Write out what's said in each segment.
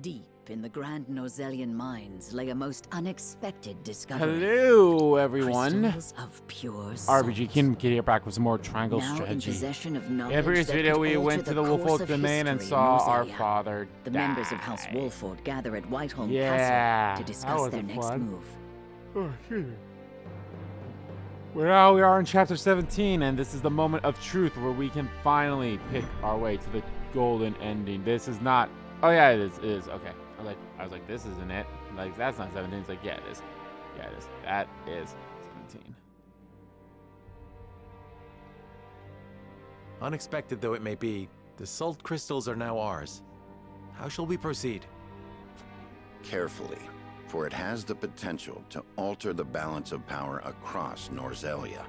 Deep in the grand Norzelian mines lay a most unexpected discovery. Hello, everyone. Crystals of pure salt. RPG Kingdom Kid here back with some more triangle Now strategy. in possession of In knowledge the previous that video, could we alter went to the course Wolffort of domain and history in saw our Norzelia. father The die. members of House Wolffort gather at Whiteholm Yeah, Castle to that discuss was their next fun. move. Oh, shit. Well, now we are in chapter 17, and this is the moment of truth where we can finally pick our way to the golden ending. This is not. Oh yeah, it is. It is. Okay. I was like, this isn't it. Like, that's not 17. It's like, yeah, it is. Yeah, it is. That is 17. Unexpected though it may be, the salt crystals are now ours. How shall we proceed? Carefully, for it has the potential to alter the balance of power across Norzelia.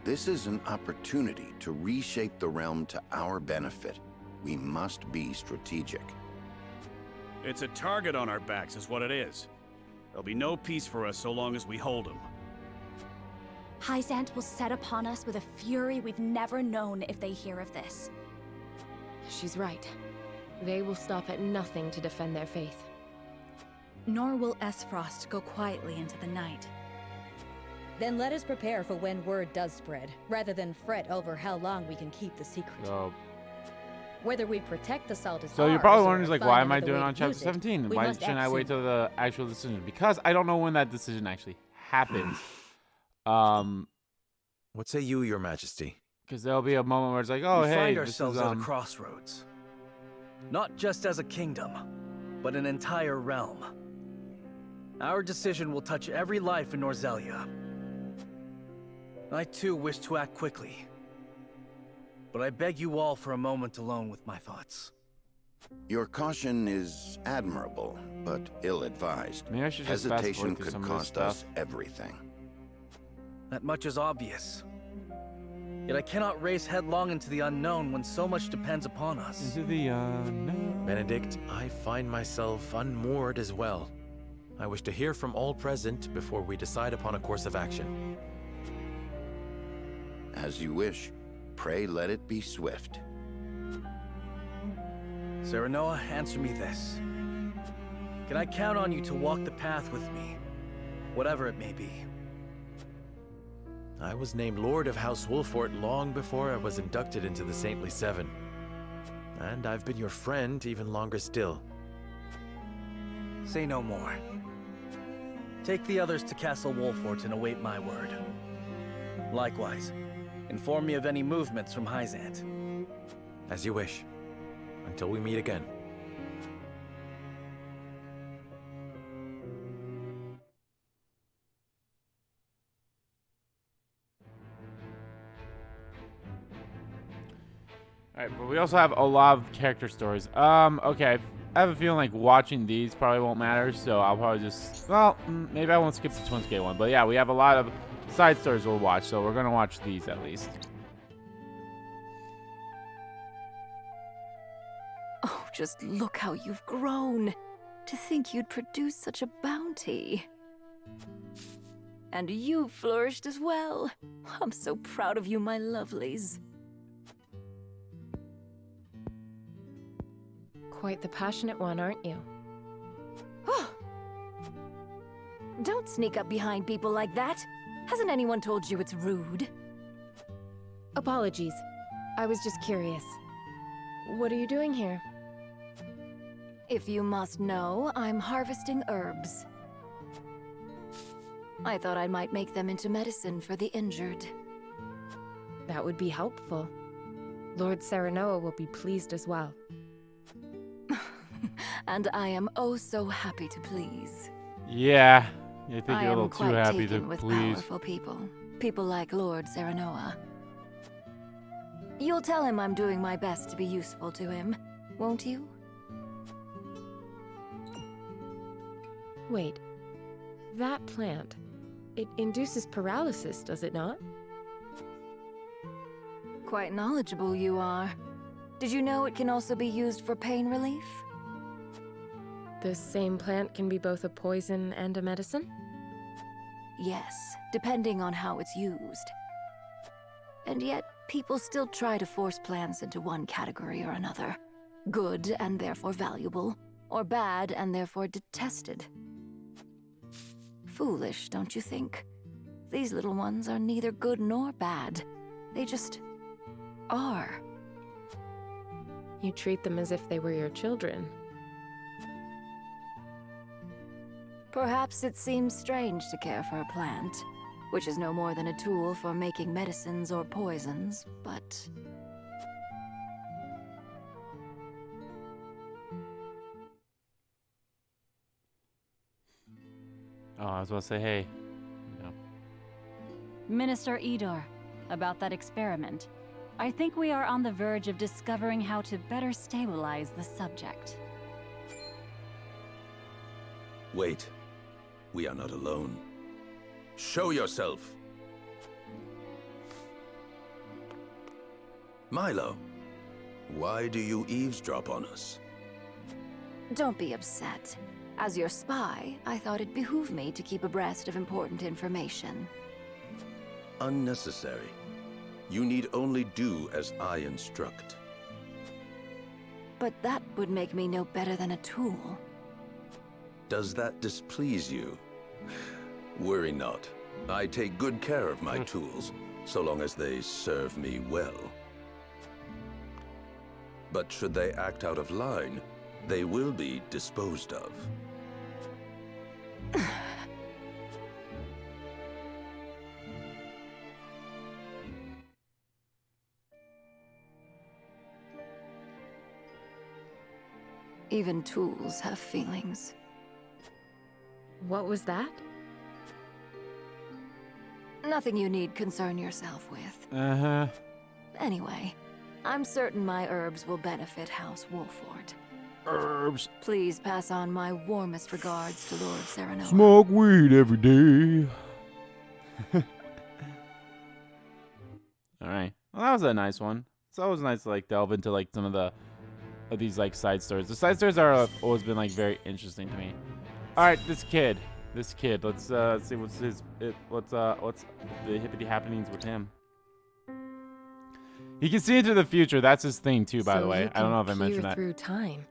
This is an opportunity to reshape the realm to our benefit. We must be strategic. It's a target on our backs is what it is. There'll be no peace for us so long as we hold him. Hyzante will set upon us with a fury we've never known if they hear of this. She's right. They will stop at nothing to defend their faith. Nor will Aesfrost go quietly into the night. Then let us prepare for when word does spread, rather than fret over how long we can keep the secret. So Whether we protect the salt is you're ours probably or wondering, like, find why am I another doing way on to chapter use it, 17? we Why must shouldn't act I wait soon. till the actual decision? Because I don't know when that decision actually happens. What say you, your majesty? Because there'll be a moment where it's like, oh, we hey, find this ourselves is, at a crossroads. Not just as a kingdom, but an entire realm. Our decision will touch every life in Norzelia. I too wish to act quickly. But I beg you all for a moment alone with my thoughts. Your caution is admirable, but ill-advised. Maybe I should just fast Hesitation forward through could some of this cost stuff. us everything. That much is obvious. Yet I cannot race headlong into the unknown when so much depends upon us. Into the unknown. Benedict, I find myself unmoored as well. I wish to hear from all present before we decide upon a course of action. As you wish. Pray let it be swift. Serenoa, answer me this. Can I count on you to walk the path with me, whatever it may be? I was named Lord of House Wolffort long before I was inducted into the Saintly Seven. And I've been your friend even longer still. Say no more. Take the others to Castle Wolffort and await my word. Likewise, inform me of any movements from Hyzante. As you wish. Until we meet again. Alright, but we also have a lot of character stories. Okay. I have a feeling like watching these probably won't matter, so I'll probably just, well, maybe I won't skip the Twinskate one. But yeah, we have a lot of side stories we'll watch, so we're gonna watch these at least. Oh, just look how you've grown. To think you'd produce such a bounty. And you've flourished as well. I'm so proud of you, my lovelies. Quite the passionate one, aren't you? Don't sneak up behind people like that. Hasn't anyone told you it's rude? Apologies. I was just curious. What are you doing here? If you must know, I'm harvesting herbs. I thought I might make them into medicine for the injured. That would be helpful. Lord Serenoa will be pleased as well. And I am oh so happy to please. Yeah. I think I you're a am little too quite happy to taken with please. powerful people. People like Lord Serenoa. You'll tell him I'm doing my best to be useful to him, won't you? Wait. That plant. It induces paralysis, does it not? Quite knowledgeable you are. Did you know it can also be used for pain relief? The same plant can be both a poison and a medicine? Yes, depending on how it's used. And yet, people still try to force plants into one category or another. Good and therefore valuable. or bad and therefore detested. Foolish, don't you think? These little ones are neither good nor bad. They just are. You treat them as if they were your children. Perhaps it seems strange to care for a plant, which is no more than a tool for making medicines or poisons, but... Oh, I was about to say, hey. No. Minister Edor, about that experiment. I think we are on the verge of discovering how to better stabilize the subject. Wait. We are not alone. Show yourself! Milo, why do you eavesdrop on us? Don't be upset. As your spy, I thought it behooved me to keep abreast of important information. Unnecessary. You need only do as I instruct. But that would make me no better than a tool. Does that displease you? Worry not. I take good care of my tools, so long as they serve me well. But should they act out of line, they will be disposed of. Even tools have feelings. What was that? Nothing you need concern yourself with. Uh-huh. Anyway, I'm certain my herbs will benefit House Wolffort. Herbs. Please pass on my warmest regards to Lord Serenoa. Smoke weed every day. Alright. Well, that was a nice one. It's always nice to, like, delve into, like, some of these, like, side stories. The side stories are always been, like, very interesting to me. Alright, this kid. Let's see what's the hippity happenings with him. He can see into the future. That's his thing too, by the way. I don't know if I mentioned that. Through time.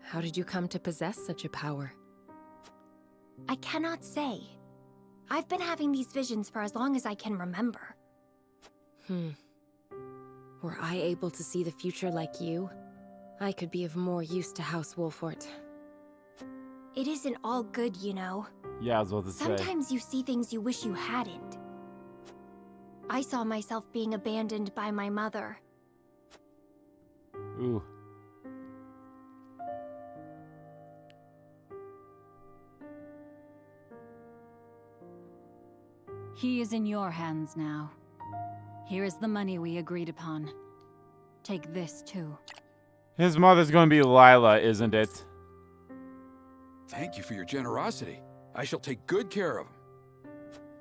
How did you come to possess such a power? I cannot say. I've been having these visions for as long as I can remember. Were I able to see the future like you, I could be of more use to House Wolffort. It isn't all good, you know. Yeah, I was about to say. Sometimes you see things you wish you hadn't. I saw myself being abandoned by my mother. Ooh. He is in your hands now. Here is the money we agreed upon. Take this too. His mother's gonna be Lila, isn't it? Thank you for your generosity. I shall take good care of him.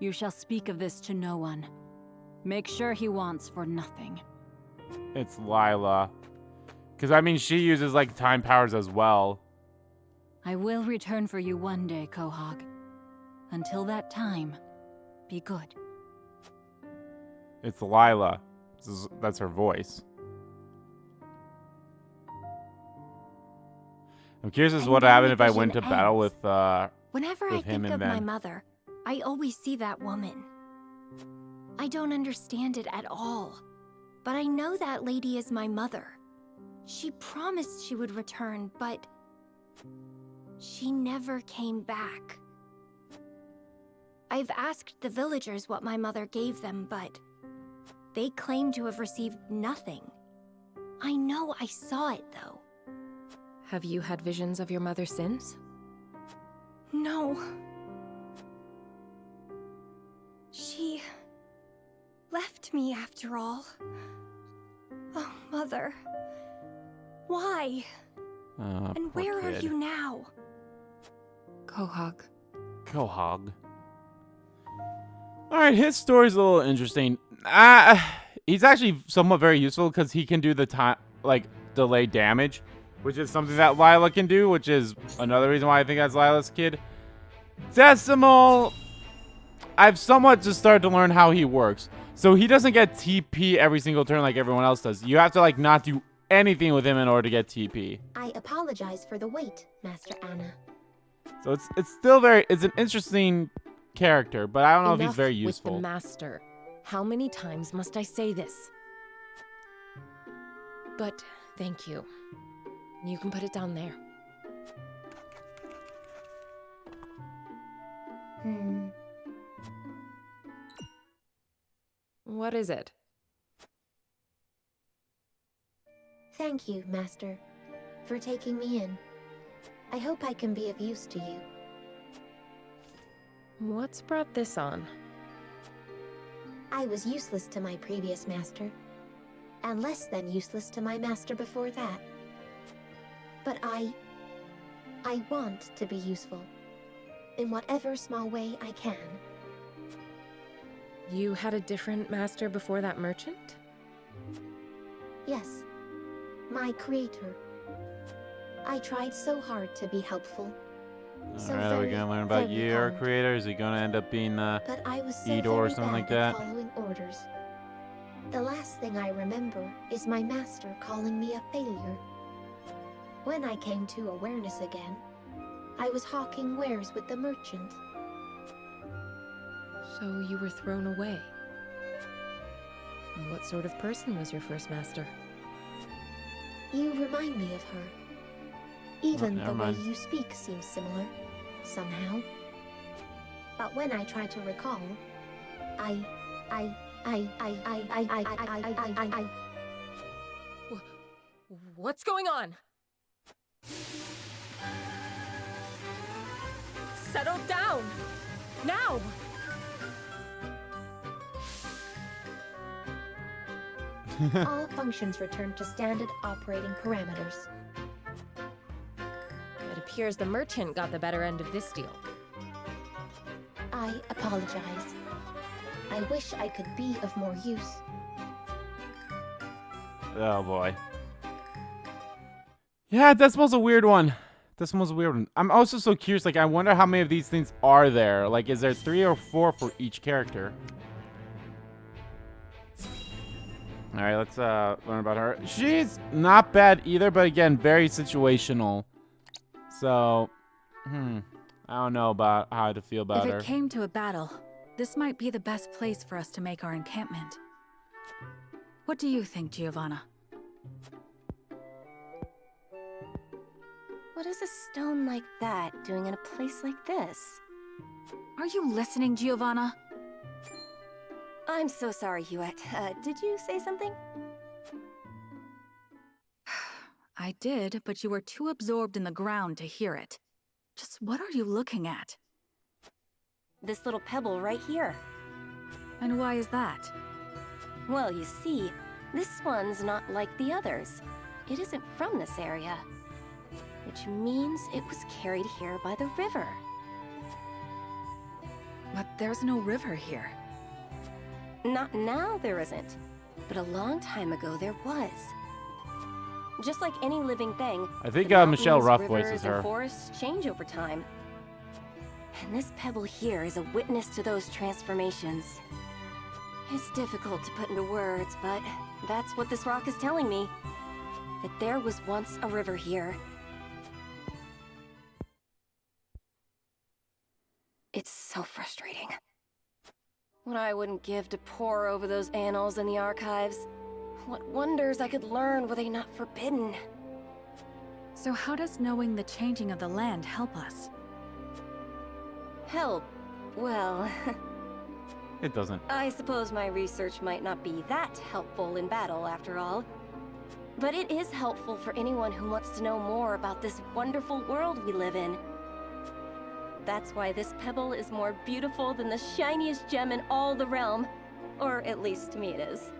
You shall speak of this to no one. Make sure he wants for nothing. It's Lila. Because, I mean, she uses, like, time powers as well. I will return for you one day, Quahog. Until that time, be good. It's Lila. That's her voice. I'm curious as to what happened if I went to battle with Whenever I him think and of my Ben. mother, I always see that woman. I don't understand it at all, but I know that lady is my mother. She promised she would return, but she never came back. I've asked the villagers what my mother gave them, but they claim to have received nothing. I know I saw it, though. Have you had visions of your mother since? No. She left me after all. Oh, Mother. Why? And where are you now? Quahog. Quahog. Alright, his story's a little interesting. He's actually somewhat very useful because he can do the time, like, delay damage, which is something that Lila can do, which is another reason why I think that's Lila's kid. Decimal, I've somewhat just started to learn how he works. So he doesn't get TP every single turn like everyone else does. You have to, like, not do anything with him in order to get TP. I apologize for the wait, Master Anna. So it's still it's an interesting character, but I don't know if he's very useful. With the master. How many times must I say this? But thank you. You can put it down there. What is it? Thank you, Master, for taking me in. I hope I can be of use to you. What's brought this on? I was useless to my previous master, and less than useless to my master before that. But I want to be useful, in whatever small way I can. You had a different master before that merchant? Yes, my creator. I tried so hard to be helpful. Alright, are we gonna learn about your creator? Is he gonna end up being But I was so Edor or very something like bad at that? following orders. The last thing I remember is my master calling me a failure. When I came to awareness again, I was hawking wares with the merchant. So you were thrown away. What sort of person was your first master? You remind me of her. Even never the way mind. you speak seems similar, somehow. But when I try to recall, What's going on? Settle down! Now! All functions return to standard operating parameters. It appears the merchant got the better end of this deal. I apologize. I wish I could be of more use. Oh boy. Yeah, Decimal's a weird one. Decimal's a weird one. I'm also so curious, like, I wonder how many of these things are there. Like, is there 3 or 4 for each character? Alright, let's learn about her. She's not bad either, but again, very situational. So, I don't know about how to feel about her. If it came to a battle, this might be the best place for us to make our encampment. What do you think, Giovanna? What is a stone like that doing in a place like this? Are you listening, Giovanna? I'm so sorry, Huette. Did you say something? I did, but you were too absorbed in the ground to hear it. Just what are you looking at? This little pebble right here. And why is that? Well, you see, this one's not like the others. It isn't from this area. Which means it was carried here by the river. But there's no river here. Not now there isn't, but a long time ago there was. Just like any living thing, I think the Michelle mountains, Ruff voices rivers, her. and forests change over time. And this pebble here is a witness to those transformations. It's difficult to put into words, but that's what this rock is telling me. That there was once a river here. It's so frustrating. What I wouldn't give to pore over those annals in the archives. What wonders I could learn were they not forbidden. So how does knowing the changing of the land help us? Help? Well, It doesn't. I suppose my research might not be that helpful in battle after all. But it is helpful for anyone who wants to know more about this wonderful world we live in. That's why this pebble is more beautiful than the shiniest gem in all the realm. Or at least to me it is.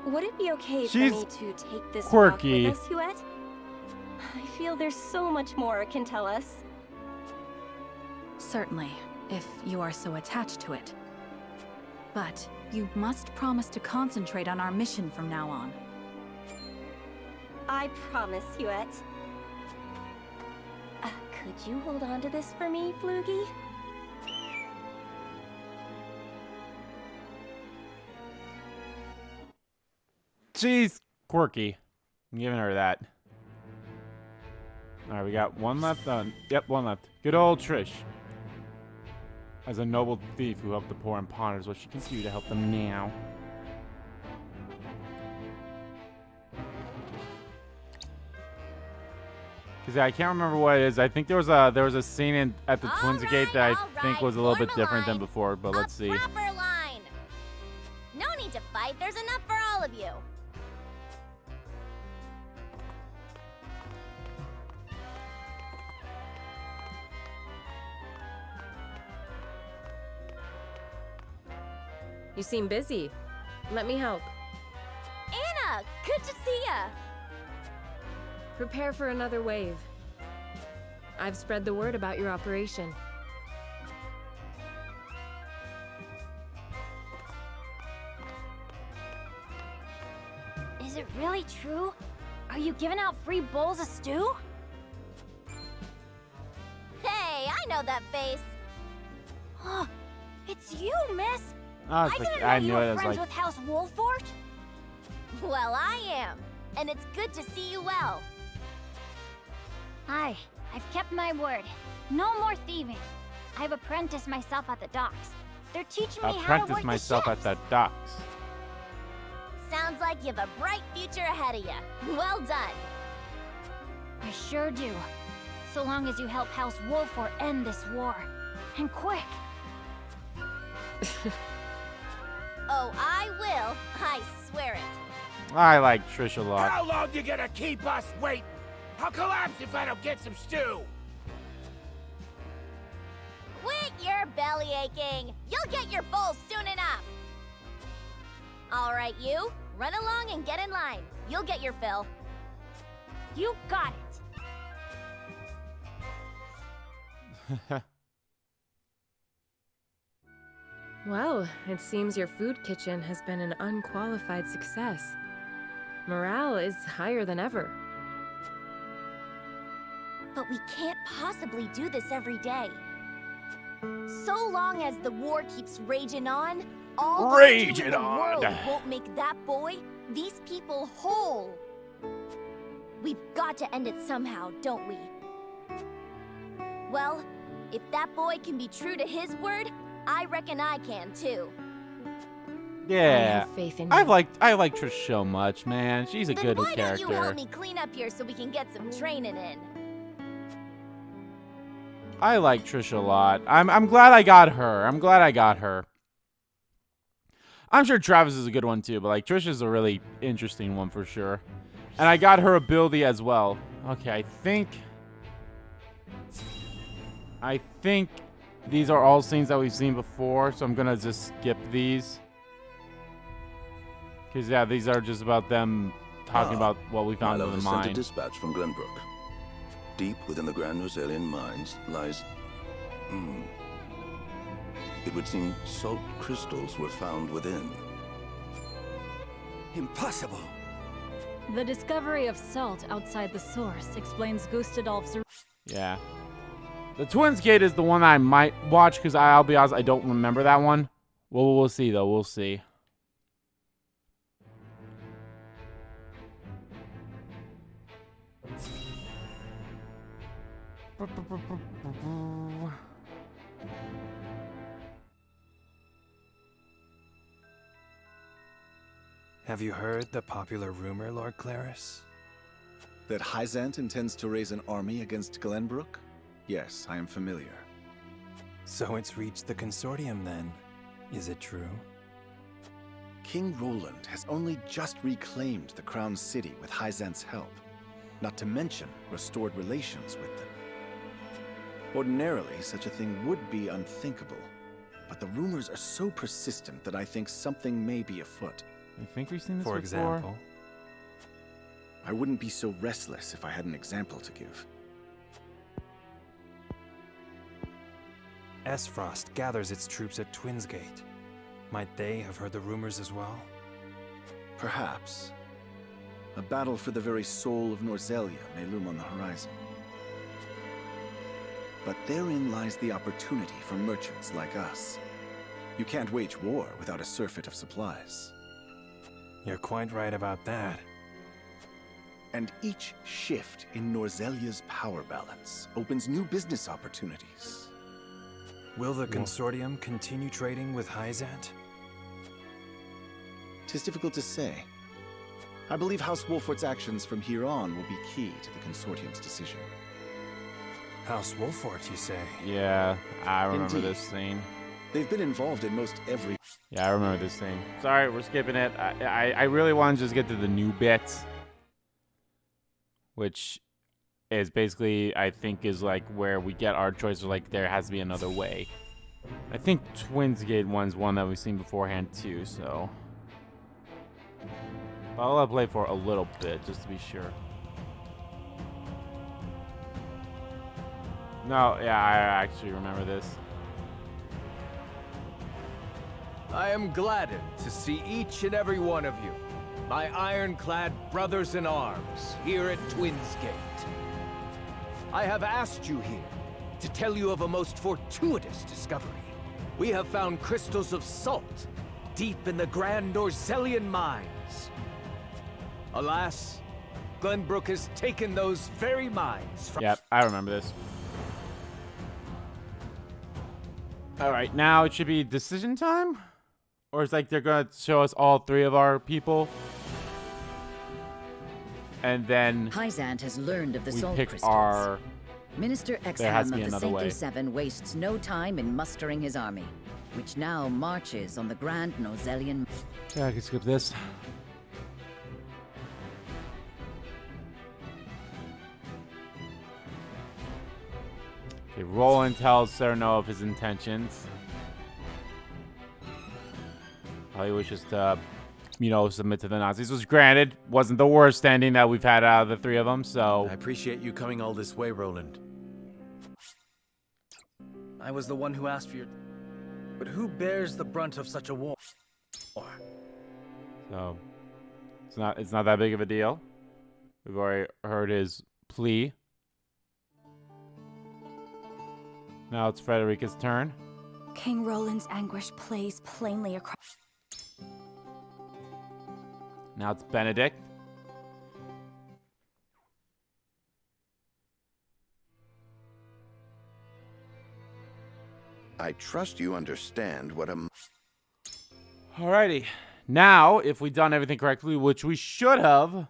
Would it be okay for me to take this quirky. walk with us, Huette? I feel there's so much more it can tell us. Certainly, if you are so attached to it. But you must promise to concentrate on our mission from now on. I promise, Huette. Could you hold on to this for me, Floogie? She's quirky. I'm giving her that. Alright, we got one left. Yep, one left. Good old Trish. As a noble thief who helped the poor and ponders what she can do to help them now. Because I can't remember what it is. I think there was a scene at the Twins Gate that I think was a little bit different than before, but let's see. Proper line. No need to fight. There's enough for all of you. You seem busy. Let me help. Anna, good to see ya. Prepare for another wave. I've spread the word about your operation. Is it really true? Are you giving out free bowls of stew? Hey, I know that face. Oh, it's you, miss. Oh, I didn't know I you knew were it. I was friends like, with House Wolffort. Well, I am, and it's good to see you well. Hi, I've kept my word. No more thieving. I've apprenticed myself at the docks. They're teaching me how to work apprentice myself the at ships. the docks. Sounds like you have a bright future ahead of you. Well done. I sure do. So long as you help House Wolffort end this war. And quick. Oh, I will. I swear it. I like Trish a lot. How long you gonna keep us waiting? I'll collapse if I don't get some stew. Quit your belly aching. You'll get your bowl soon enough. All right, you. Run along and get in line. You'll get your fill. You got it. Well, it seems your food kitchen has been an unqualified success. Morale is higher than ever. But we can't possibly do this every day. So long as the war keeps raging on, all the stew in the world won't make that boy, these people, whole. We've got to end it somehow, don't we? Well, if that boy can be true to his word, I reckon I can too. Yeah, I have faith in I you. like Trish so much, man. She's a Then good why character. don't you help me clean up here so we can get some training in? I like Trish a lot. I'm glad I got her. I'm glad I got her. I'm sure Travis is a good one too, but like Trish is a really interesting one for sure. And I got her ability as well. Okay, I think these are all scenes that we've seen before, so I'm gonna just skip these. Cause yeah, these are just about them talking about what we found in Milo the has sent a mine. dispatch from Glenbrook. Deep within the Grand Norzelian mines lies... It would seem salt crystals were found within. Impossible. The discovery of salt outside the source explains Gustadolf's... Yeah. The Twins Gate is the one I might watch because I'll be honest, I don't remember that one. Well, we'll see though. We'll see. Have you heard the popular rumor, Lord Claris? That Hyzante intends to raise an army against Glenbrook? Yes, I am familiar. So it's reached the consortium then. Is it true? King Roland has only just reclaimed the Crown City with Hyzante's help, not to mention restored relations with them. Ordinarily, such a thing would be unthinkable, but the rumors are so persistent that I think something may be afoot. I think we've seen this For before. example? I wouldn't be so restless if I had an example to give. Aesfrost gathers its troops at Twins Gate. Might they have heard the rumors as well? Perhaps. A battle for the very soul of Norzelia may loom on the horizon. But therein lies the opportunity for merchants like us. You can't wage war without a surfeit of supplies. You're quite right about that. And each shift in Norzelia's power balance opens new business opportunities. Will the consortium continue trading with Hyzante? 'Tis difficult to say. I believe House Wolffort's actions from here on will be key to the consortium's decision. House Wolffort, you say? Yeah, I remember Indeed. this scene. They've been involved in most every... Yeah, I remember this scene. Sorry, we're skipping it. I really want to just get to the new bits, which is basically, I think, is like where we get our choice. Like, there has to be another way. I think Twinsgate one's one that we've seen beforehand too, so... But I'll play for a little bit, just to be sure. No, yeah, I actually remember this. I am gladdened to see each and every one of you, my ironclad brothers in arms, here at Twinsgate. I have asked you here to tell you of a most fortuitous discovery. We have found crystals of salt deep in the grand Norzelian mines. Alas, Glenbrook has taken those very mines from— Yep, I remember this. Alright, now it should be decision time? Or it's like they're gonna show us all three of our people. And then Hyzante has learned of the we salt pick crystals. our... Minister There has Exham to be of the another Saintly way. Seven wastes no time in mustering his army, which now marches on the grand Norzelian... Yeah, I can skip this. Okay, Roland tells Serenoa of his intentions. How he wishes to, you know, submit to the Nazis. Was granted, wasn't the worst ending that we've had out of the three of them, so... I appreciate you coming all this way, Roland. I was the one who asked for your... But who bears the brunt of such a war? So, it's not that big of a deal. We've already heard his plea. Now it's Frederica's turn. King Roland's anguish plays plainly across... Now it's Benedict. I trust you understand what a... Alrighty. Now, if we've done everything correctly, which we should have...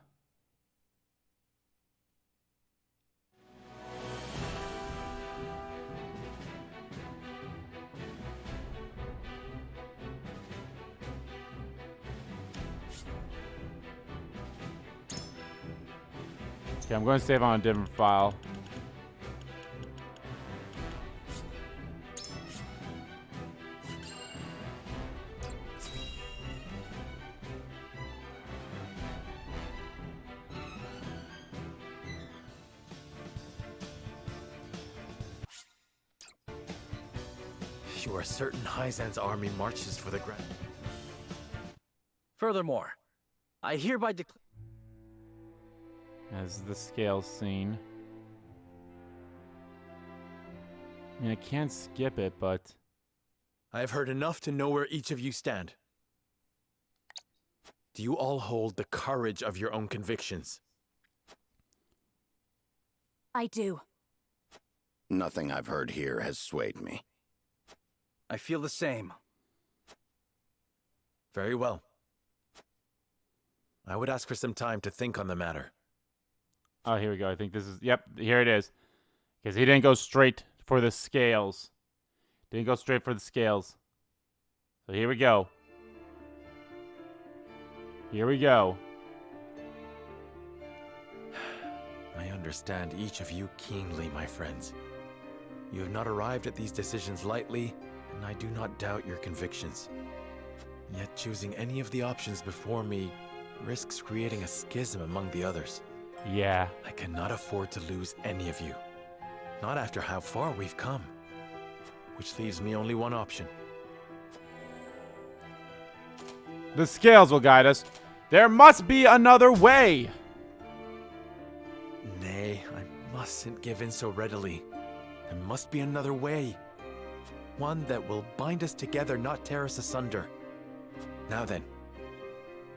Okay, I'm going to save on a different file. You are certain Hyzante's army marches for the grand... Furthermore, I hereby declare... As the scale scene. I mean, I can't skip it, but... I have heard enough to know where each of you stand. Do you all hold the courage of your own convictions? I do. Nothing I've heard here has swayed me. I feel the same. Very well. I would ask for some time to think on the matter. Oh, here we go. I think this is... Yep, here it is. Because he didn't go straight for the scales. Didn't go straight for the scales. So here we go. Here we go. I understand each of you keenly, my friends. You have not arrived at these decisions lightly, and I do not doubt your convictions. Yet choosing any of the options before me risks creating a schism among the others. Yeah. I cannot afford to lose any of you. Not after how far we've come. Which leaves me only one option. The scales will guide us. There must be another way. Nay, I mustn't give in so readily. There must be another way. One that will bind us together, not tear us asunder. Now then,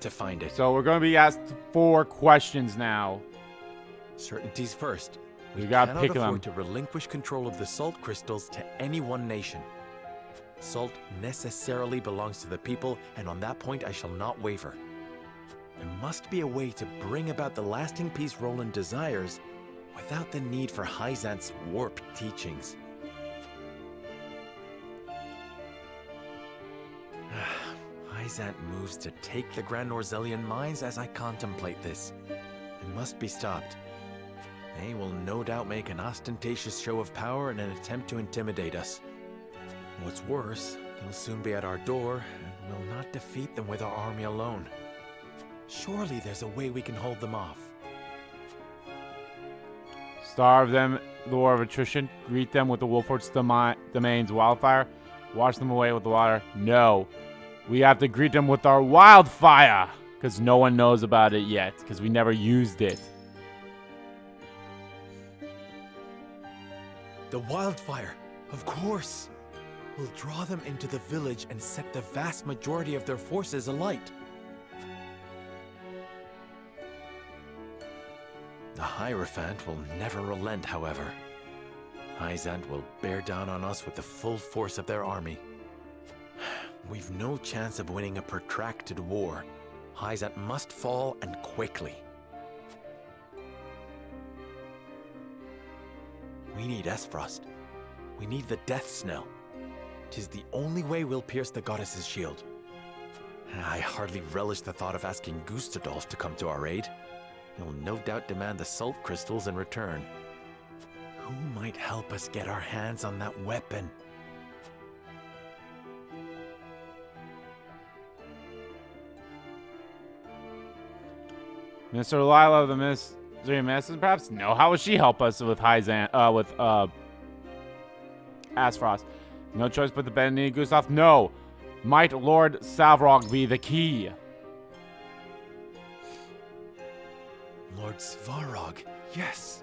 to find it. So we're going to be asked 4 questions now. Certainties first. We got to cannot pick them. afford to relinquish control of the salt crystals to any one nation. Salt necessarily belongs to the people, and on that point I shall not waver. There must be a way to bring about the lasting peace Roland desires without the need for Hyzante's warped teachings. Hyzante moves to take the Grand Norzelian mines as I contemplate this. It must be stopped. They will no doubt make an ostentatious show of power in an attempt to intimidate us. What's worse, they'll soon be at our door, and we'll not defeat them with our army alone. Surely there's a way we can hold them off. Starve them, the war of attrition. Greet them with the Wolffort's domain's wildfire. Wash them away with the water. No. We have to greet them with our wildfire, because no one knows about it yet, because we never used it. The wildfire, of course. We'll draw them into the village and set the vast majority of their forces alight. The Hierophant will never relent, however. Hyzante will bear down on us with the full force of their army. We've no chance of winning a protracted war. Hyzante must fall, and quickly. We need Aesfrost. We need the Death Snell. 'Tis the only way we'll pierce the goddess's shield. I hardly relish the thought of asking Gustadolf to come to our aid. He'll no doubt demand the salt crystals in return. Who might help us get our hands on that weapon? Mr. Lila of the Mystery Medicine, perhaps? No. How will she help us with Aesfrost? No choice but to bend the knee, Gustav? No. Might Lord Savrog be the key? Lord Svarog, yes.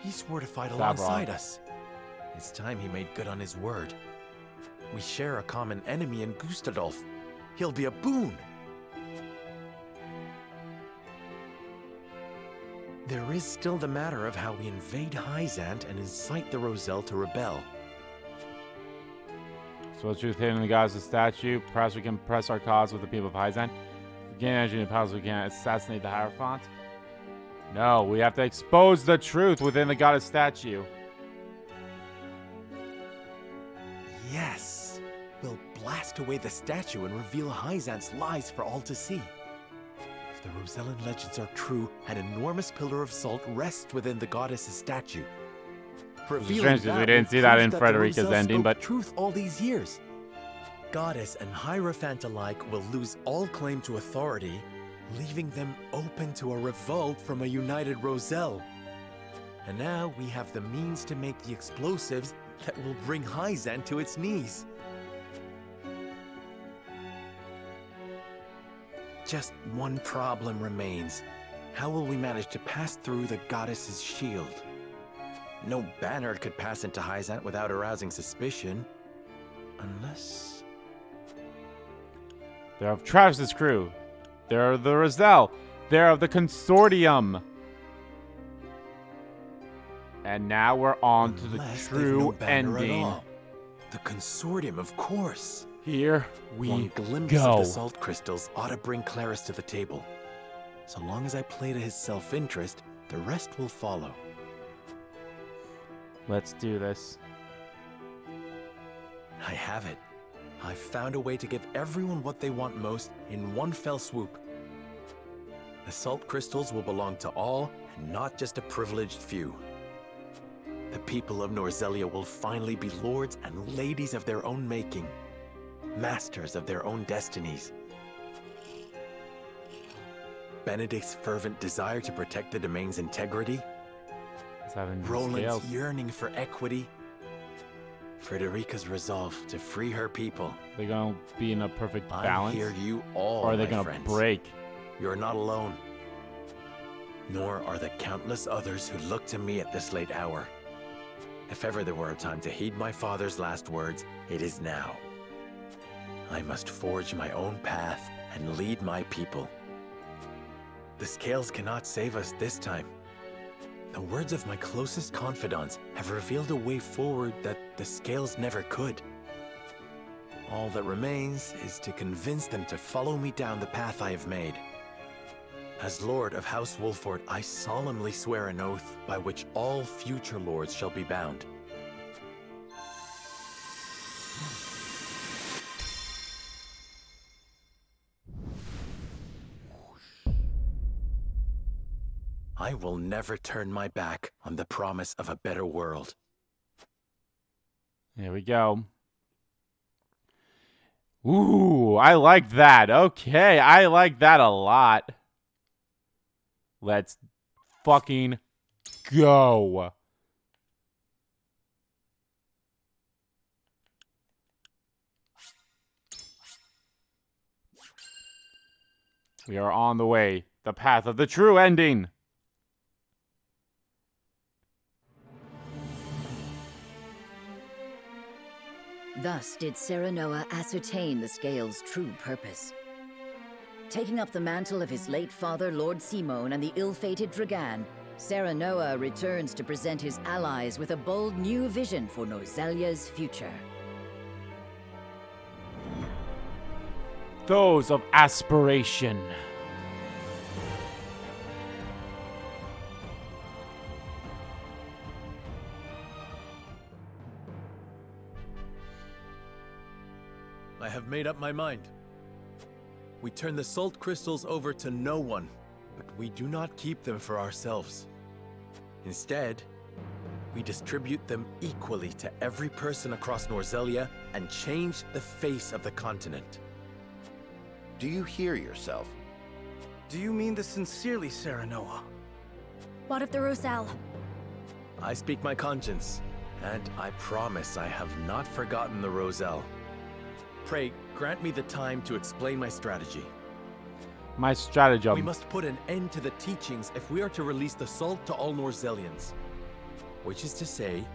He's fortified alongside us. It's time he made good on his word. We share a common enemy in Gustadolf. He'll be a boon. There is still the matter of how we invade Hyzante and incite the Roselle to rebel. So what's truth hidden in the goddess' statue? Perhaps we can press our cause with the people of Hyzante. If we gain energy and powers, we can assassinate the Hierophant. No, we have to expose the truth within the goddess statue. Yes. We'll blast away the statue and reveal Hyzante's lies for all to see. If the Rosellan legends are true, an enormous pillar of salt rests within the goddess's statue. Strange because we didn't see that in Frederica's ending, but truth all these years. Goddess and Hierophant alike will lose all claim to authority, leaving them open to a revolt from a united Roselle. And now we have the means to make the explosives that will bring Hyzante to its knees. Just one problem remains. How will we manage to pass through the goddess's shield? No banner could pass into Hyzante without arousing suspicion. Unless... They're of Travis's crew. They're of the Roselle. They're of the Consortium. And now we're on to the true ending. The Consortium, of course. Here we One glimpse of the salt crystals ought to bring Claris to the table. So long as I play to his self-interest, the rest will follow. Let's do this. I have it. I've found a way to give everyone what they want most in one fell swoop. The salt crystals will belong to all, and not just a privileged few. The people of Norzelia will finally be lords and ladies of their own making, masters of their own destinies. Benedict's fervent desire to protect the domain's integrity, Roland's yearning for equity, Frederica's resolve to free her people. They're going to be in a perfect balance? I hear you all, or are they going to break? You're not alone. Nor are the countless others who look to me at this late hour. If ever there were a time to heed my father's last words, it is now. I must forge my own path and lead my people. The scales cannot save us this time. The words of my closest confidants have revealed a way forward that the scales never could. All that remains is to convince them to follow me down the path I have made. As Lord of House Wolffort, I solemnly swear an oath by which all future lords shall be bound. I will never turn my back on the promise of a better world. Here we go. Ooh, I like that. Okay, I like that a lot. Let's fucking go. We are on the way. The path of the true ending. Thus did Serenoa ascertain the scale's true purpose. Taking up the mantle of his late father, Lord Simone, and the ill-fated Dragan, Serenoa returns to present his allies with a bold new vision for Norzelia's future. Those of aspiration. I have made up my mind. We turn the salt crystals over to no one, but we do not keep them for ourselves. Instead, we distribute them equally to every person across Norzelia and change the face of the continent. Do you hear yourself? Do you mean this sincerely, Serenoa? What of the Roselle? I speak my conscience, and I promise I have not forgotten the Roselle. Pray, grant me the time to explain my strategy. My stratagem. We must put an end to the teachings if we are to release the salt to all Norzelians. Which is to say,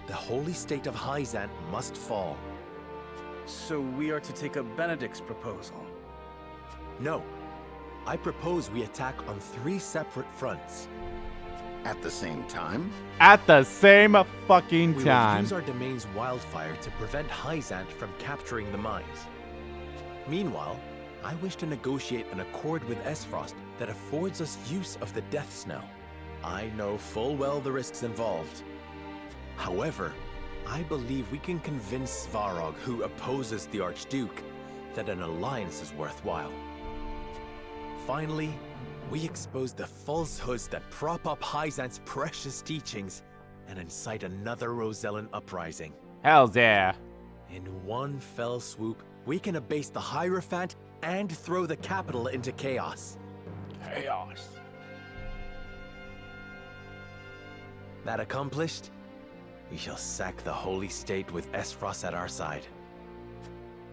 the holy state of Hyzante must fall. So we are to take up Benedict's proposal? No. I propose we attack on 3 separate fronts. At the same time? At the same fucking We time. will use our domain's wildfire to prevent Hyzante from capturing the mines. Meanwhile, I wish to negotiate an accord with Aesfrost that affords us use of the Death Snow. I know full well the risks involved. However, I believe we can convince Svarog, who opposes the Archduke, that an alliance is worthwhile. Finally, we expose the falsehoods that prop up Hyzante's precious teachings and incite another Rosellan uprising. Hell yeah. In one fell swoop, we can abase the Hierophant and throw the capital into chaos. Chaos. That accomplished, we shall sack the holy state with Aesfrost at our side.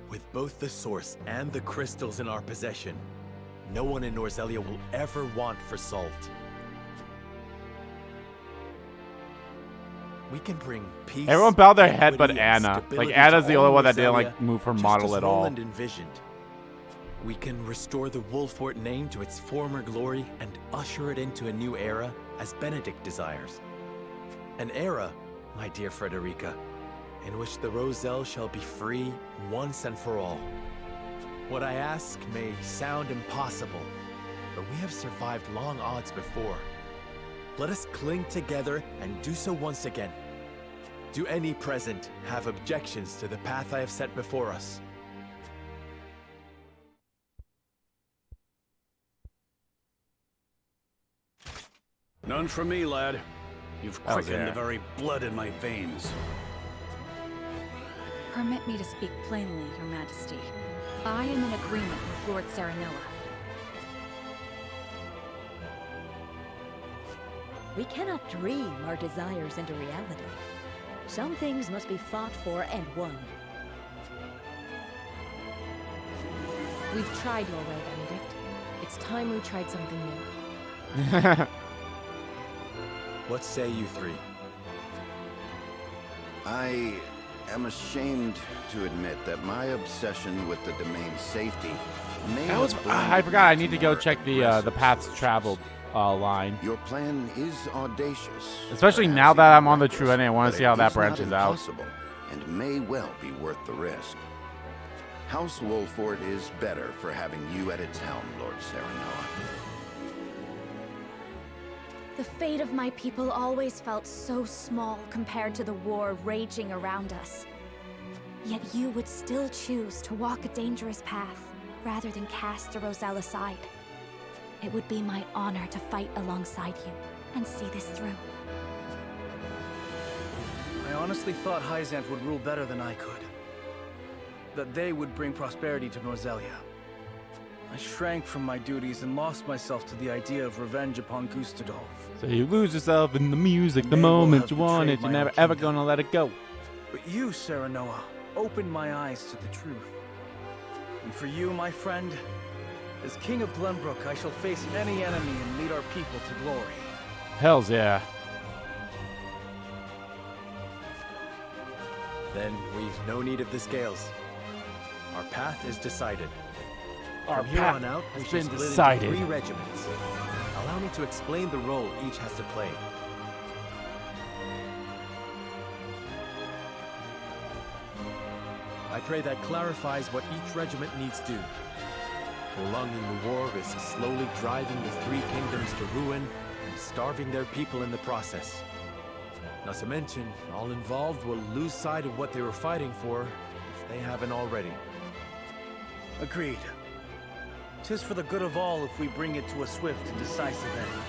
With both the source and the crystals in our possession, no one in Norzelia will ever want for salt. We can bring peace. Everyone bowed their head but equity, and Anna. Like, stability Anna's to the all only one that didn't, Norzelia, like, move her just model as at all. Roland envisioned. We can restore the Wolffort name to its former glory and usher it into a new era as Benedict desires. An era, my dear Frederica, in which the Roselle shall be free once and for all. What I ask may sound impossible, but we have survived long odds before. Let us cling together and do so once again. Do any present have objections to the path I have set before us? None from me, lad. You've Oh, quickened yeah. the very blood in my veins. Permit me to speak plainly, Your Majesty. I am in agreement with Lord Serenoa. We cannot dream our desires into reality. Some things must be fought for and won. We've tried your way, Benedict. It's time we tried something new. What say you 3? I am ashamed to admit that my obsession with the domain's safety may That was, have I forgot. I need to go more check the paths traveled line. Your plan is audacious. Especially perhaps now that even I'm on the reckless, true ending, I want but to see how it that is not branches out. impossible and may well be worth the risk. House Wolffort is better for having you at its helm, Lord Serenoa. The fate of my people always felt so small compared to the war raging around us. Yet you would still choose to walk a dangerous path, rather than cast the Roselle aside. It would be my honor to fight alongside you, and see this through. I honestly thought Hyzante would rule better than I could. That they would bring prosperity to Norzelia. I shrank from my duties and lost myself to the idea of revenge upon Gustadolf. So you lose yourself in the music the moment you want it. You're never ever gonna let it go. But you, Serenoa, opened my eyes to the truth. And for you, my friend, as King of Glenbrook, I shall face any enemy and lead our people to glory. Hells yeah. Then we've no need of the scales. Our path is decided. Our From here path on out, we has shall been split into decided. 3 regiments. Allow me to explain the role each has to play. I pray that clarifies what each regiment needs do. Prolonging the war is slowly driving the 3 kingdoms to ruin and starving their people in the process. Not to mention, all involved will lose sight of what they were fighting for, if they haven't already. Agreed. 'Tis for the good of all if we bring it to a swift and decisive end.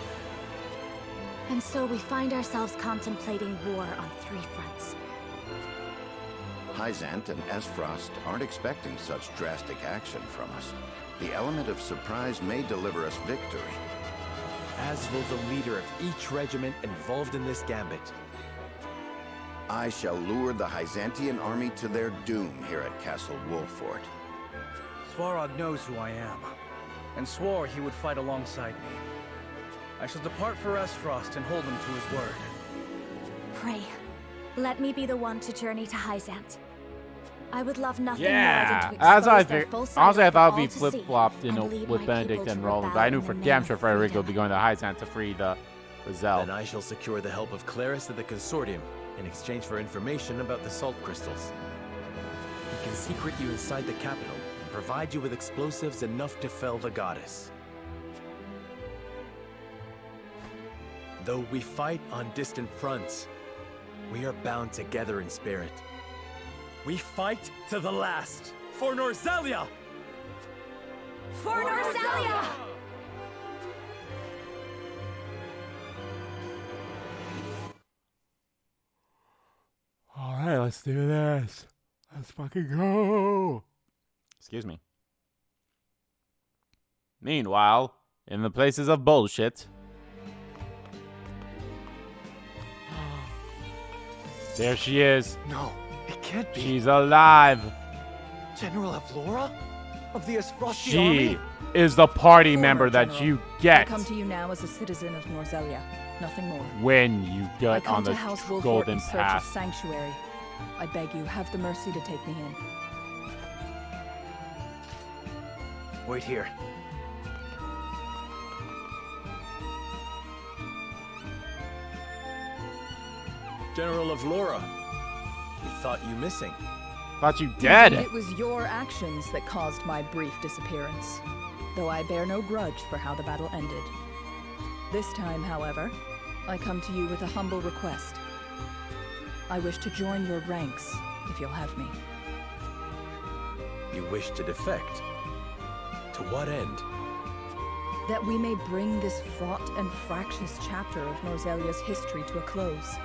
And so we find ourselves contemplating war on 3 fronts. Hyzante and Aesfrost aren't expecting such drastic action from us. The element of surprise may deliver us victory. As will the leader of each regiment involved in this gambit. I shall lure the Hyzantean army to their doom here at Castle Wolffort. Svarog knows who I am, and swore he would fight alongside me. I shall depart for Aesfrost and hold him to his word. Pray, let me be the one to journey to Hyzante. I would love nothing more Yeah, than to as I expose their think. full side Honestly, I for thought all it'd be to see, flip-flopped, and lead with my Benedict people and to Roland. But I rebel knew in for the damn name sure of Frederica would freedom. be going to Hyzante to free the Roselle. Then I shall secure the help of Claris of the Consortium in exchange for information about the salt crystals. He can secret you inside the capital and provide you with explosives enough to fell the goddess. Though we fight on distant fronts, we are bound together in spirit. We fight to the last for Norzelia! For Norzelia! Alright, let's do this. Let's fucking go. Excuse me. Meanwhile, in the places of bullshit. There she is. No, it can't be. She's alive. General Avlora? Of the Aesfrosti She army? is the party Former member that general. you I get come to you now as a citizen of Norzelia, nothing more. when you I get come on to the House Wolffort golden in search path. of sanctuary. I beg you, have the mercy to take me in. Wait here. General Avlora, we thought you missing. Thought you dead. It was your actions that caused my brief disappearance, though I bear no grudge for how the battle ended. This time, however, I come to you with a humble request. I wish to join your ranks, if you'll have me. You wish to defect? To what end? That we may bring this fraught and fractious chapter of Norzelia's history to a close.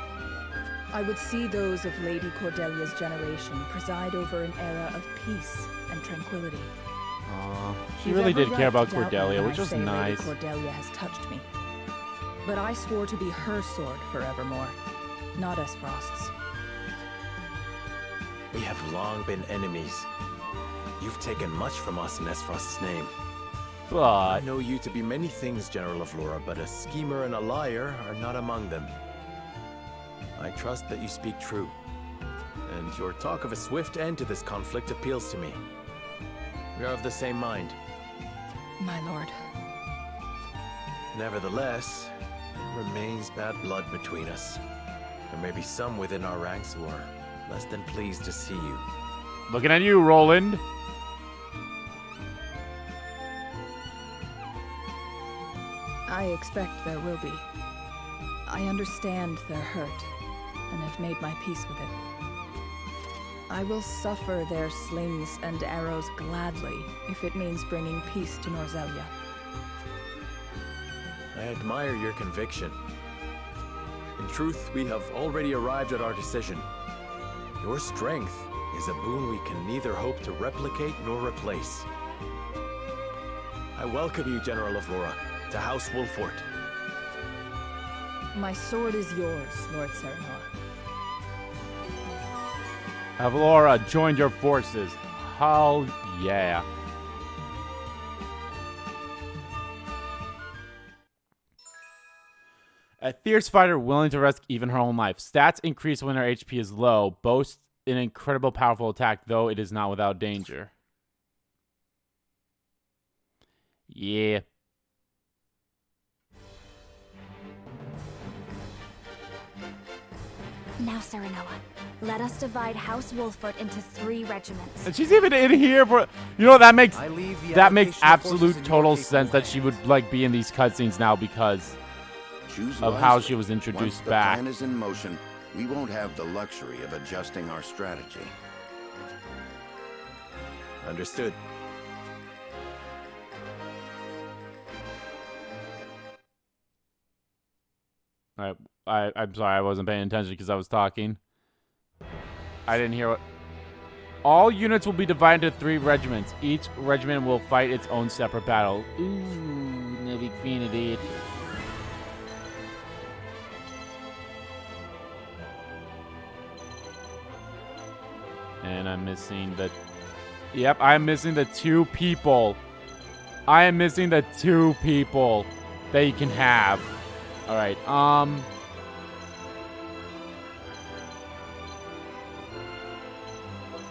I would see those of Lady Cordelia's generation preside over an era of peace and tranquility. She You've really every did right care about to doubt me Cordelia, when which I was say nice. Lady Cordelia has touched me. But I swore to be her sword forevermore, not Aesfrost's. We have long been enemies. You've taken much from us in Aesfrost's name. But I know you to be many things, General Avlora, but a schemer and a liar are not among them. I trust that you speak true. And and your talk of a swift end to this conflict appeals to me. We are of the same mind. My lord. Nevertheless, there remains bad blood between us. There may be some within our ranks who are less than pleased to see you. Looking at you, Roland. I expect there will be. I understand their hurt, and have made my peace with it. I will suffer their slings and arrows gladly, if it means bringing peace to Norzelia. I admire your conviction. In truth, we have already arrived at our decision. Your strength is a boon we can neither hope to replicate nor replace. I welcome you, General Aurora, to House Wolffort. My sword is yours, Lord Serenoa. Avalora joined your forces. Hell yeah. A fierce fighter willing to risk even her own life. Stats increase when her HP is low. Boasts an incredible powerful attack, though it is not without danger. Yeah. Now, Serenoa, let us divide House Wolffort into 3 regiments. And she's even in here for, you know, that makes allocation absolute total sense that she would like be in these cutscenes now because of how she was introduced back. Once the plan is in motion, we won't have the luxury of adjusting our strategy. Understood. All right, I'm sorry, I wasn't paying attention because I was talking. I didn't hear what... All units will be divided into 3 regiments. Each regiment will fight its own separate battle. Ooh, no big fan of it. And I'm missing the... Yep, I'm missing the 2 people. I am missing the 2 people that you can have. Alright,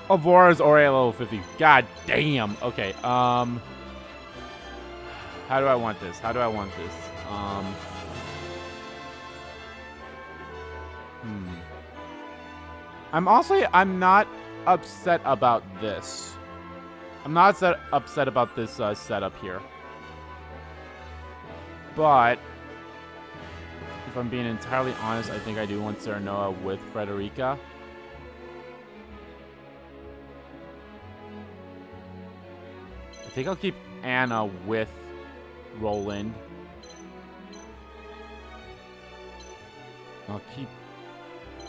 Avora's already at level 50. God damn. Okay, how do I want this? How do I want this? I'm not upset about this. I'm not upset about this setup here. But if I'm being entirely honest, I think I do want Serenoa with Frederica. I think I'll keep Anna with Roland. I'll keep...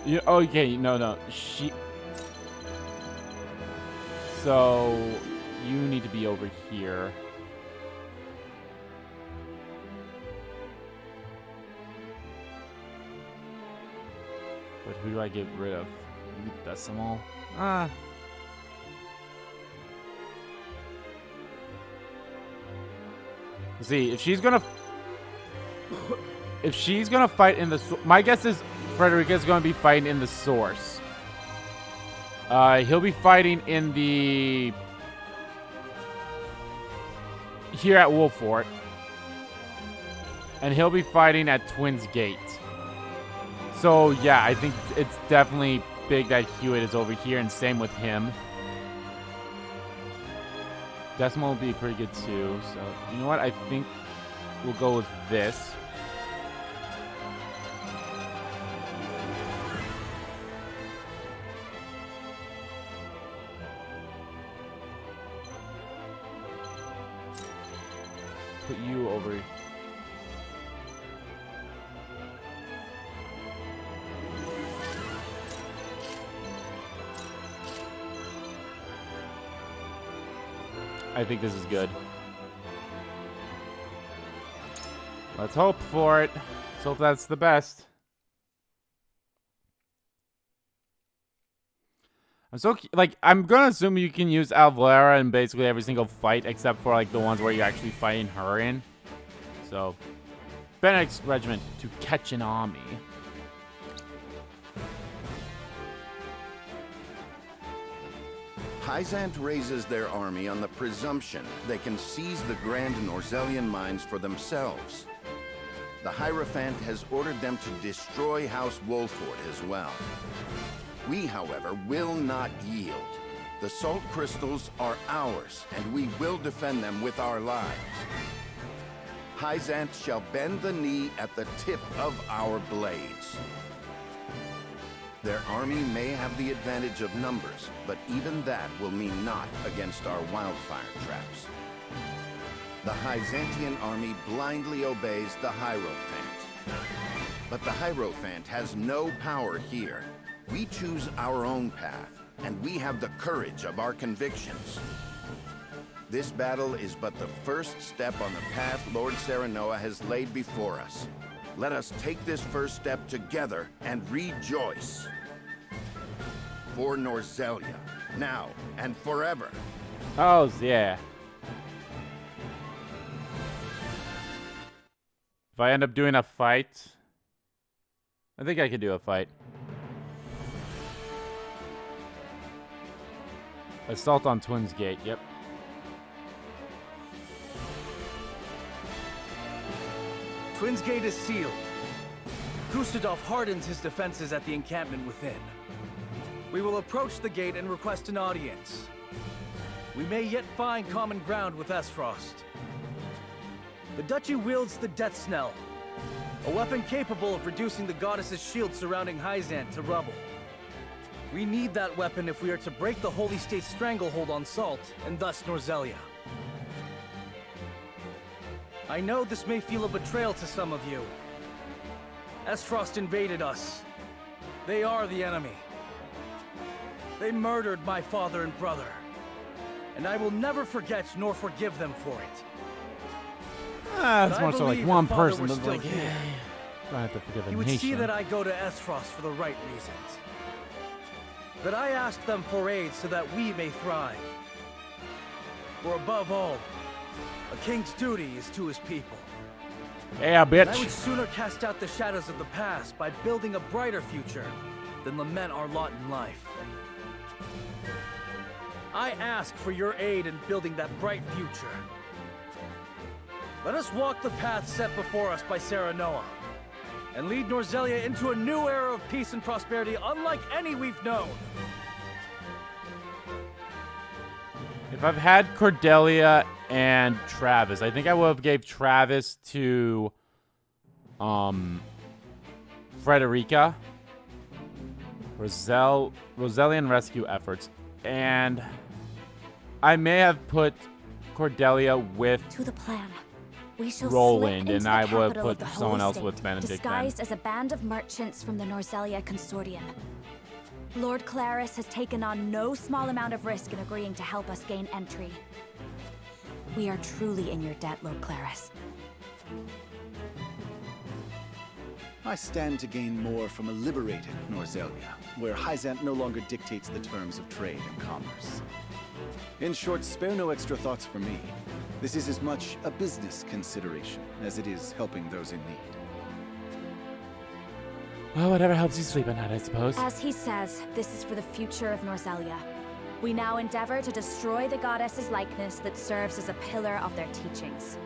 Yeah, okay, no. So, you need to be over here. But who do I get rid of? Maybe Decimal? See, if she's gonna fight in the... My guess is Frederica's gonna be fighting in the source. He'll be fighting in the... Here at Wolffort. And he'll be fighting at Twins Gate. So, yeah, I think it's definitely big that Hewitt is over here, and same with him. Decimal will be pretty good, too. So, you know what? I think we'll go with this. Put you over here. I think this is good. Let's hope for it. Let's hope that's the best. I'm gonna assume you can use Alvera in basically every single fight except for like the ones where you're actually fighting her in. So, Benedict's regiment to catch an army. Hyzante raises their army on the presumption they can seize the grand Norzelian mines for themselves. The Hierophant has ordered them to destroy House Wolffort as well. We, however, will not yield. The salt crystals are ours, and we will defend them with our lives. Hyzante shall bend the knee at the tip of our blades. Their army may have the advantage of numbers, but even that will mean naught against our wildfire traps. The Hyzantian army blindly obeys the Hierophant. But the Hierophant has no power here. We choose our own path, and we have the courage of our convictions. This battle is but the first step on the path Lord Serenoa has laid before us. Let us take this first step together and rejoice. For Norzelia, now and forever. Oh, yeah. If I end up doing a fight, I think I could do a fight. Assault on Twins Gate, yep. Twins Gate is sealed. Gustadolf hardens his defenses at the encampment within. We will approach the gate and request an audience. We may yet find common ground with Aesfrost. The duchy wields the Death Snell, a weapon capable of reducing the goddess's shield surrounding Hyzante to rubble. We need that weapon if we are to break the Holy State's stranglehold on Salt, and thus Norzelia. I know this may feel a betrayal to some of you. Aesfrost invaded us. They are the enemy. They murdered my father and brother. And I will never forget nor forgive them for it. It's more so like one person that's like, here, I have to forgive a you would nation. see that I go to Aesfrost for the right reasons. That I ask them for aid so that we may thrive. For above all, a king's duty is to his people. Yeah, bitch. And I would sooner cast out the shadows of the past by building a brighter future than lament our lot in life. I ask for your aid in building that bright future. Let us walk the path set before us by Serenoa, and lead Norzelia into a new era of peace and prosperity unlike any we've known. If I've had Cordelia and Travis, I think I would have gave Travis to Frederica, Roselian rescue efforts, and I may have put Cordelia with to the plan. We shall Roland, and I would have put someone else with Benedict disguised then. as a band of merchants from the Norzelia Consortium. Lord Claris has taken on no small amount of risk in agreeing to help us gain entry. We are truly in your debt, Lord Claris. I stand to gain more from a liberated Norzelia, where Hyzante no longer dictates the terms of trade and commerce. In short, spare no extra thoughts for me. This is as much a business consideration as it is helping those in need. Well, whatever helps you sleep at night, I suppose. As he says, this is for the future of Norzelia. We now endeavor to destroy the goddess's likeness that serves as a pillar of their teachings.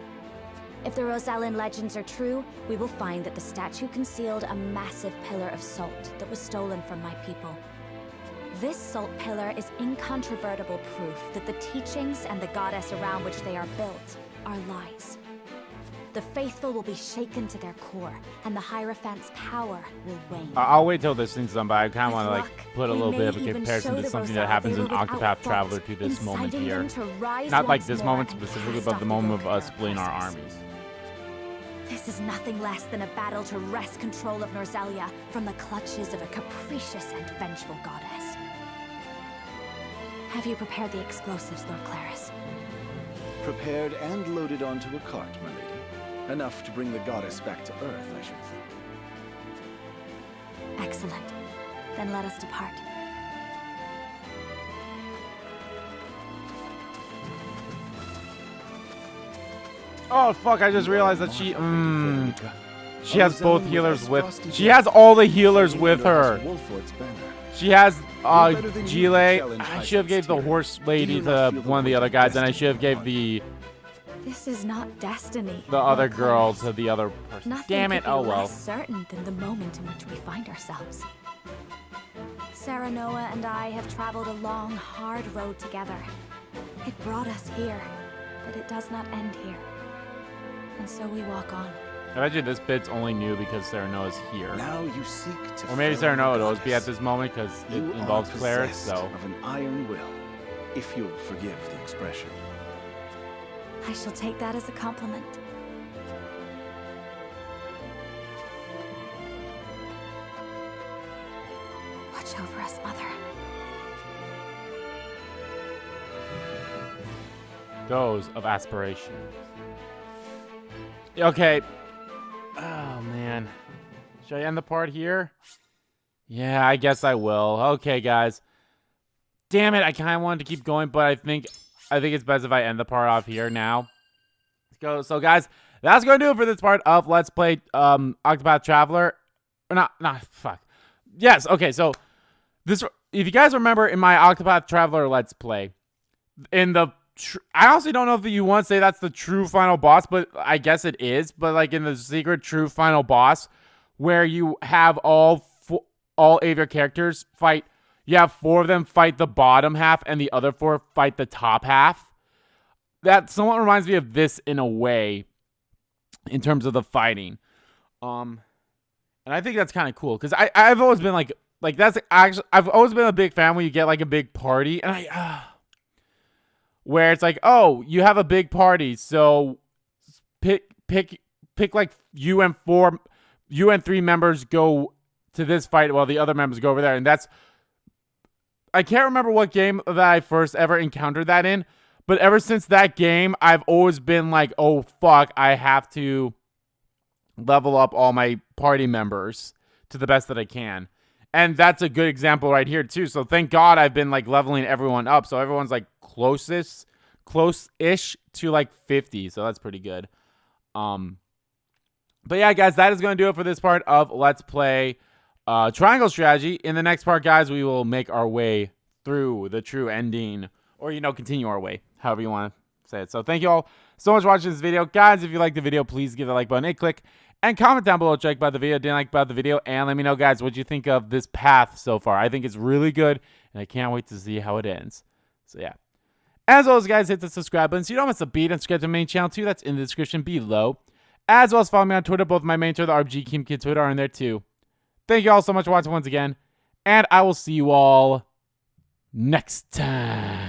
If the Rosellan legends are true, we will find that the statue concealed a massive pillar of salt that was stolen from my people. This salt pillar is incontrovertible proof that the teachings and the goddess around which they are built are lies. The faithful will be shaken to their core, and the Hierophant's power will wane. I'll wait till this thing's done, but I kind of want to With like luck, put a we little may bit of a even comparison show to the something that Rosal happens they in were without Octopath fault, Traveler to this moment inciting here. them to rise Not like once this more moment and specifically, cast but off the the moment of yoke us of their splitting our oppressors. armies. This is nothing less than a battle to wrest control of Norzelia from the clutches of a capricious and vengeful goddess. Have you prepared the explosives, Lord Claris? Prepared and loaded onto a cart, my lady. Enough to bring the goddess back to Earth, I should think. Excellent. Then let us depart. Oh fuck! I just realized that she has both healers with. She has all the healers with her. Wolffort's banner. She has better than you Gile. to challenge I should have gave the Hyzante's horse tyranny. lady Do you to not feel the one of the weight other of guys, and I destiny should have gave upon the This is not destiny. other or girl curse. to the other person. Nothing Damn it! could be Oh well. less certain than the moment in which we find ourselves. Serenoa and I have traveled a long, hard road together. It brought us here, but it does not end here. And so we walk on. I bet you this bit's only new because Serenoa's here. Now you seek to Or maybe fellow Serenoa the will always be at goddess. this moment because it You involves are Claret, possessed so. of an iron will, if you'll forgive the expression. I shall take that as a compliment. Watch over us, Mother. Those of aspiration. Okay. Oh, man. Should I end the part here? Yeah, I guess I will. Okay, guys. Damn it, I kind of wanted to keep going, but I think it's best if I end the part off here now. Let's go. So, guys, that's going to do it for this part of Let's Play Octopath Traveler. Or not, fuck. Yes, okay, so this, if you guys remember in my Octopath Traveler Let's Play, in the I honestly don't know if you want to say that's the true final boss, but I guess it is. But like in the secret true final boss, where you have all 8 of your characters fight, you have 4 of them fight the bottom half, and the other 4 fight the top half. That somewhat reminds me of this in a way, in terms of the fighting. And I think that's kind of cool because I've always been like that's actually I've always been a big fan when you get like a big party, and where it's like, oh, you have a big party, so pick like you and 3 members go to this fight while the other members go over there. And that's, I can't remember what game that I first ever encountered that in, but ever since that game, I've always been like, oh fuck, I have to level up all my party members to the best that I can. And that's a good example right here too. So thank God I've been like leveling everyone up. So everyone's like close-ish to like 50. So that's pretty good. But yeah, guys, that is going to do it for this part of Let's Play Triangle Strategy. In the next part, guys, we will make our way through the true ending, or, continue our way, however you want to say it. So thank you all so much for watching this video. Guys, if you like the video, please give the like button a click. And comment down below, check about the video, didn't like about the video, and let me know, guys, what you think of this path so far. I think it's really good, and I can't wait to see how it ends. So, yeah. As always, guys, hit the subscribe button so you don't miss a beat, and subscribe to the main channel, too. That's in the description below. As well as follow me on Twitter. Both my main Twitter, the RBG Keem Kid Twitter, are in there, too. Thank you all so much for watching once again, and I will see you all next time.